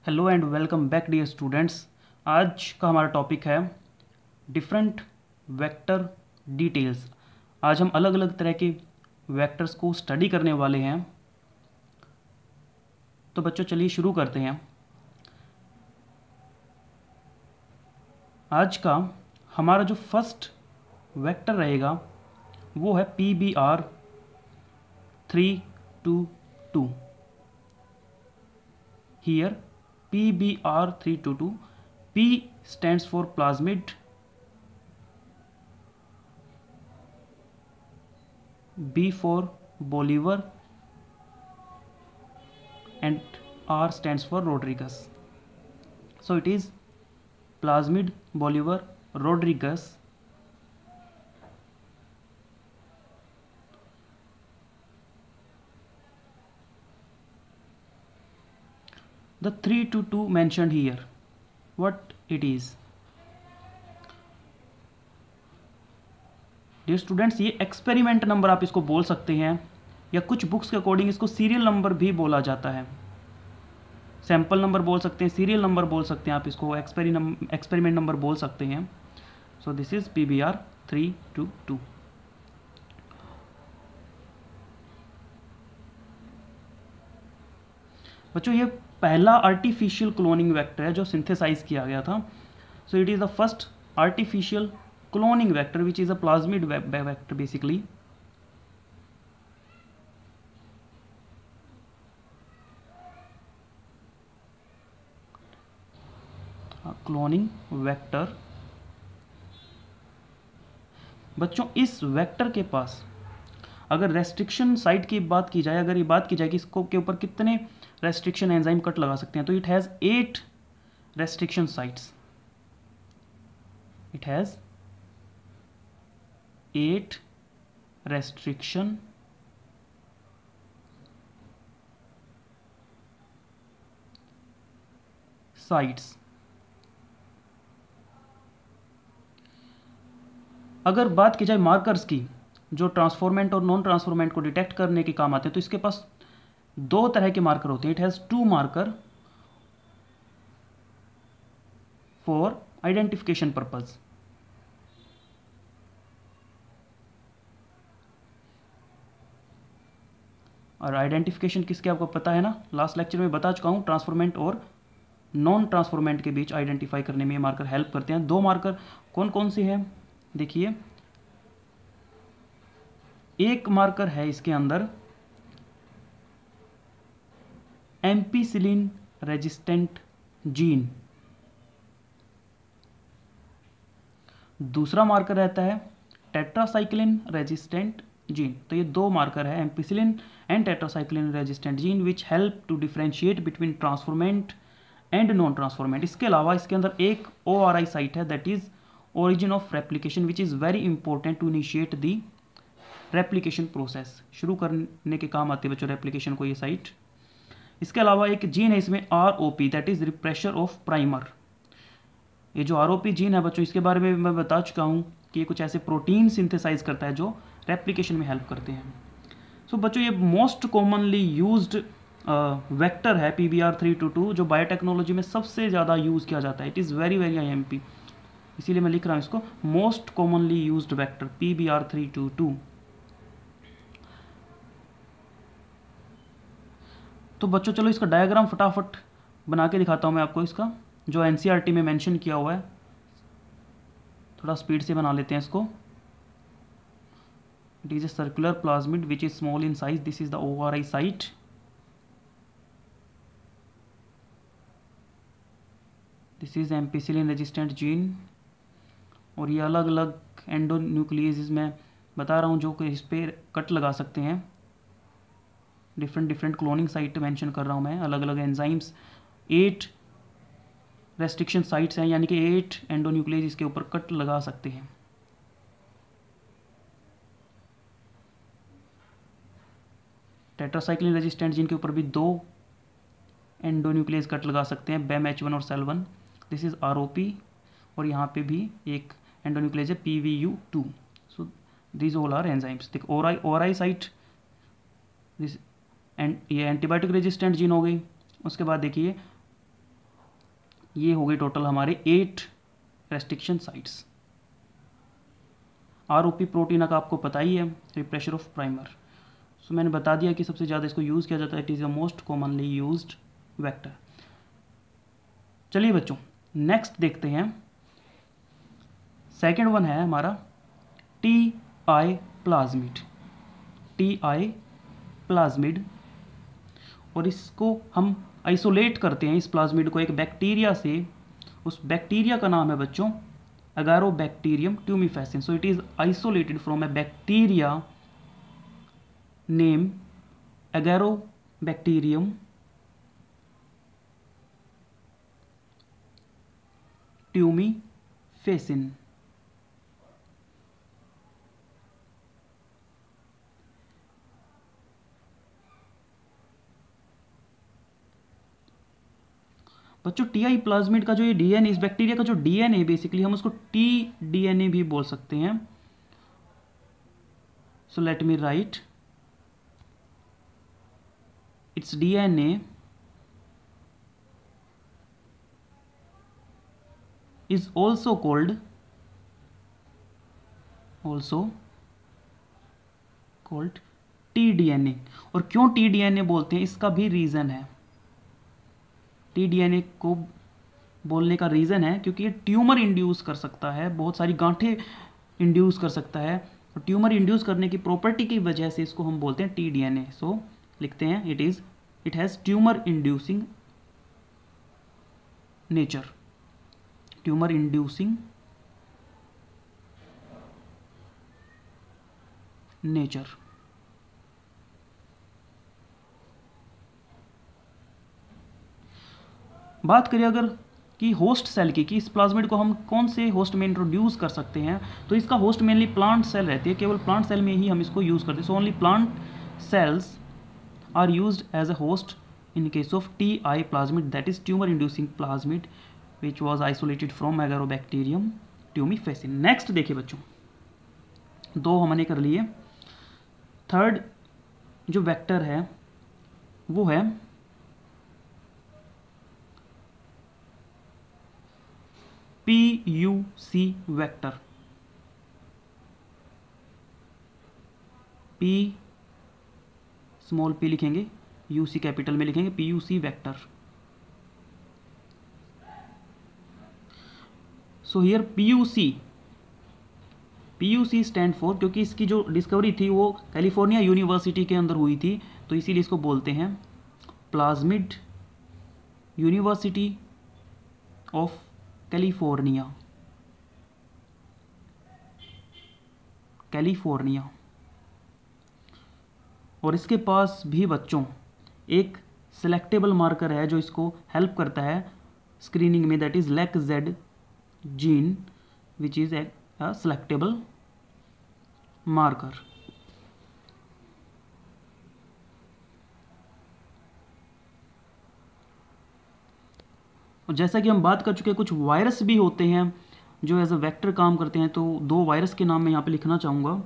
Hello and welcome back dear students. आज का हमारा टॉपिक है डिफरेंट वेक्टर डिटेल्स। आज हम अलग अलग तरह के वेक्टर्स को स्टडी करने वाले हैं। तो बच्चों चलिए शुरू करते हैं। आज का हमारा जो फर्स्ट वेक्टर रहेगा वो है PBR322। Here PBR322, P stands for plasmid, B for Bolivar, and R stands for Rodriguez. So it is plasmid Bolivar Rodriguez. The 322 mentioned here, what it is? Dear students, ये experiment number आप इसको बोल सकते हैं, या कुछ books के according इसको सीरियल नंबर भी बोला जाता है। सैंपल नंबर बोल सकते हैं, सीरियल नंबर बोल सकते हैं, आप इसको एक्सपेरिमेंट नंबर बोल सकते हैं। So this is PBR322। बच्चों ये पहला आर्टिफिशियल क्लोनिंग वेक्टर है जो सिंथेसाइज किया गया था। So it is the first artificial cloning vector which is a plasmid vector basically. Cloning vector. बच्चों इस वेक्टर के पास अगर रेस्ट्रिक्शन साइट की बात की जाए, अगर ये बात की जाए कि इसको के ऊपर कितने रेस्ट्रिक्शन एंजाइम कट लगा सकते हैं, तो it has 8 restriction sites. It has 8 restriction sites। अगर बात की जाए मार्कर्स की, जो ट्रांसफॉर्मेंट और नॉन ट्रांसफॉर्मेंट को डिटेक्ट करने के काम आते हैं, तो इसके पास 2 तरह के मार्कर होते हैं। It has 2 marker for identification purpose. और आइडेंटिफिकेशन किसके आपको पता है ना, लास्ट लेक्चर में बता चुका हूँ। ट्रांसफॉर्मेंट और नॉन ट्रांसफॉर्मेंट के बीच आइडेंटिफाई करने में ये मार्कर हेल्प करते हैं। 2 मार्कर कौन कौन से हैं देखिए। एक मार्कर है इसके अंदर एम्पिसिलिन रेजिस्टेंट जीन, दूसरा मार्कर रहता है टेट्रासाइक्लिन रेजिस्टेंट जीन। तो ये 2 मार्कर है, ampicillin and tetracycline resistant gene, which help to differentiate between transformant and non transformant. इसके अलावा इसके अंदर एक ORI साइट है, that is origin of replication, which is very important to initiate the replication process. शुरू करने के काम आती है बच्चों रेप्लिकेशन को ये साइट। इसके अलावा एक जीन है इसमें ROP, that is refresher of primer. ये जो ROP जीन है बच्चों, इसके बारे में मैं बता चुका हूँ कि ये कुछ ऐसे प्रोटीन सिंथेसाइज करता है जो रेप्लिकेशन में हेल्प करते हैं। सो बच्चों ये मोस्ट कॉमनली यूज्ड वेक्टर है PBR322, जो बायोटेक्नोलॉजी में सबसे ज़्यादा यूज़ किया जाता है। It is very very IMP, इसीलिए मैं लिख रहा हूँ इसको most commonly used vector PBR322। तो बच्चों चलो इसका डायग्राम फटाफट बना के दिखाता हूँ मैं आपको, इसका जो NCERT में मेंशन किया हुआ है। थोड़ा स्पीड से बना लेते हैं इसको। It is a circular plasmid which is small in size. This is the ORI site. This is ampicillin resistant gene। और ये अलग अलग एंडोन्यूक्लियस में बता रहा हूँ जो कि इस पर कट लगा सकते हैं। डिफरेंट क्लोनिंग साइट मेंशन कर रहा हूँ मैं, अलग अलग एंजाइम्स। 8 रेस्ट्रिक्शन साइट्स हैं, यानी कि 8 एंडोन्यूक्लियस इसके ऊपर कट लगा सकते हैं। टेट्रासाइक्लिन रेजिस्टेंट जीन के ऊपर भी 2 एंडोन्यूक्लियस कट लगा सकते हैं, BAM-H1 और SEL1। दिस इज ROP, और यहाँ पे भी एक एंडोन्यूक्लियस है PVU2। So this all are enzymes. देखो ORI साइट, दिस ये एंटीबायोटिक रेजिस्टेंट जीन हो गई। उसके बाद देखिए ये हो गई टोटल हमारे 8 रेस्ट्रिक्शन साइट्स। आरओपी प्रोटीन का आपको पता ही है, रिप्रेशर ऑफ प्राइमर। सो मैंने बता दिया कि सबसे ज़्यादा इसको यूज़ किया जाता है, it is the most commonly used vector. चलिए बच्चों नेक्स्ट देखते हैं, सेकेंड वन है हमारा T I plasmid. T I plasmid, और इसको हम आइसोलेट करते हैं इस प्लाज्मिड को एक बैक्टीरिया से। उस बैक्टीरिया का नाम है बच्चों Agrobacterium tumefaciens. So it is isolated from a bacteria name Agrobacterium tumefaciens. बच्चों टी आई प्लाज्मिड का जो ये डीएनए, इस बैक्टीरिया का जो डीएनए बेसिकली हम उसको टी डीएनए भी बोल सकते हैं। So let me right, it's DNA is also called tDNA। और क्यों tDNA बोलते हैं इसका भी रीज़न है। tDNA को बोलने का रीज़न है क्योंकि ये ट्यूमर इंड्यूस कर सकता है, बहुत सारी गांठें इंड्यूस कर सकता है, और ट्यूमर इंड्यूस करने की प्रॉपर्टी की वजह से इसको हम बोलते हैं tDNA। सो लिखते हैं it has tumour inducing nature, tumour inducing nature. बात करें अगर कि होस्ट सेल की, कि इस प्लाज्मिड को हम कौन से होस्ट में इंट्रोड्यूस कर सकते हैं, तो इसका होस्ट मेनली प्लांट सेल रहती है, केवल प्लांट सेल में ही हम इसको यूज़ करते हैं। So only plant cells are used as a host in case of T I plasmid, that is tumour inducing plasmid which was isolated from Agarobacterium tumefacium। Next देखिए बच्चों, दो हमने कर लिए। थर्ड जो वेक्टर है वो है PUC vector. P small p लिखेंगे, UC कैपिटल में लिखेंगे, PUC vector. So here PUC stand for, क्योंकि इसकी जो डिस्कवरी थी वो कैलिफोर्निया यूनिवर्सिटी के अंदर हुई थी, तो इसीलिए इसको बोलते हैं प्लाज्मिड यूनिवर्सिटी ऑफ कैलिफोर्निया। और इसके पास भी बच्चों एक सेलेक्टेबल मार्कर है जो इसको हेल्प करता है स्क्रीनिंग में, that is LAC-Z gene which is a selectable marker. और जैसा कि हम बात कर चुके हैं, कुछ वायरस भी होते हैं जो एज अ वेक्टर काम करते हैं, तो दो वायरस के नाम मैं यहाँ पे लिखना चाहूँगा।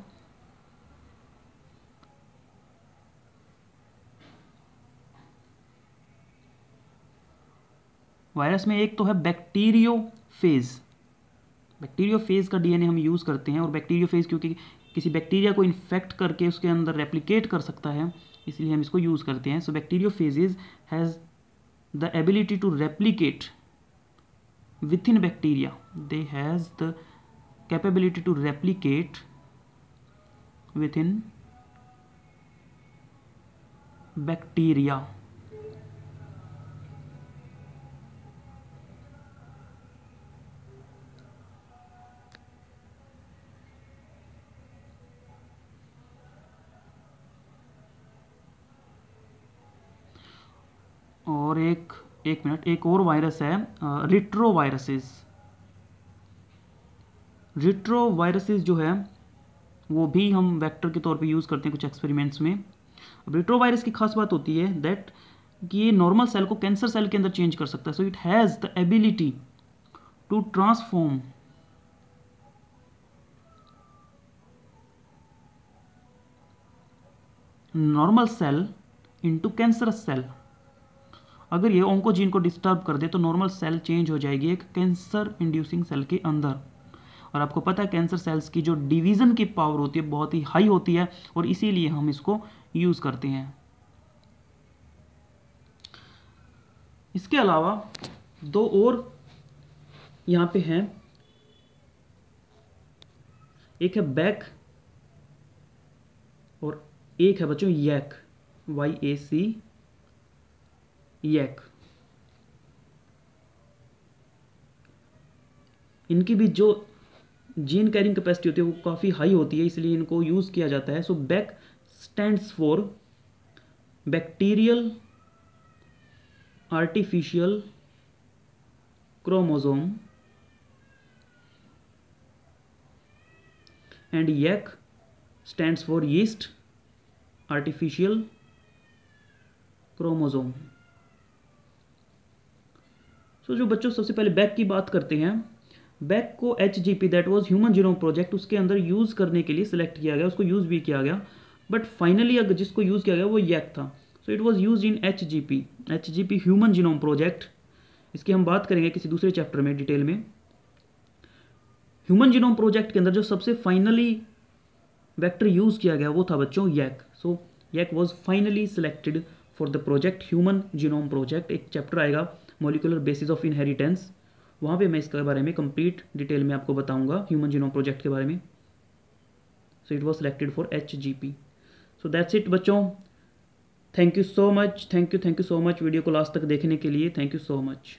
वायरस में एक तो है बैक्टीरियोफेज। बैक्टीरियोफेज का डीएनए हम यूज़ करते हैं, और बैक्टीरियोफेज क्योंकि किसी बैक्टीरिया को इन्फेक्ट करके उसके अंदर रेप्लिकेट कर सकता है, इसलिए हम इसको यूज़ करते हैं। So bacteriophages has the ability to replicate within bacteria, they has the capability to replicate within bacteria। और एक मिनट, एक और वायरस है रिट्रोवायरसेस। रिट्रोवायरसेस जो है वो भी हम वेक्टर के तौर पे यूज़ करते हैं कुछ एक्सपेरिमेंट्स में। अब रिट्रोवायरस की खास बात होती है दैट कि ये नॉर्मल सेल को कैंसर सेल के अंदर चेंज कर सकता है। So it has the ability to transform normal cell into cancerous cell. अगर ये ओंकोजीन को डिस्टर्ब कर दे तो नॉर्मल सेल चेंज हो जाएगी एक कैंसर इंड्यूसिंग सेल के अंदर। और आपको पता है कैंसर सेल्स की जो डिवीज़न की पावर होती है बहुत ही हाई होती है और इसीलिए हम इसको यूज़ करते हैं। इसके अलावा दो और यहाँ पे हैं, एक है बैक और एक है बच्चों यैक, YAC, यैक। इनकी भी जो जीन कैरिंग कैपेसिटी होती है वो काफ़ी हाई होती है, इसलिए इनको यूज़ किया जाता है। So BAC stands for bacterial artificial chromosome and YAC stands for yeast artificial chromosome. So जो बच्चों सबसे पहले बैक की बात करते हैं, बैक को HGP that was human genome project उसके अंदर यूज़ करने के लिए सिलेक्ट किया गया, उसको यूज़ भी किया गया, बट फाइनली अगर जिसको यूज़ किया गया वो यैक था। सो it was used in HGP human genome project. इसकी हम बात करेंगे किसी दूसरे चैप्टर में डिटेल में। ह्यूमन जीनोम प्रोजेक्ट के अंदर जो सबसे फाइनली वेक्टर यूज़ किया गया वो था बच्चों YAC. So YAC was finally selected for the project human genome project. एक चैप्टर आएगा मॉलिक्यूलर बेसिस ऑफ इनहेरिटेंस, वहाँ पे मैं इसके बारे में कंप्लीट डिटेल में आपको बताऊंगा ह्यूमन जीनोम प्रोजेक्ट के बारे में। So it was selected for HGP। So that's it बच्चों, thank you so much, thank you so much video को लास्ट तक देखने के लिए, थैंक यू सो मच।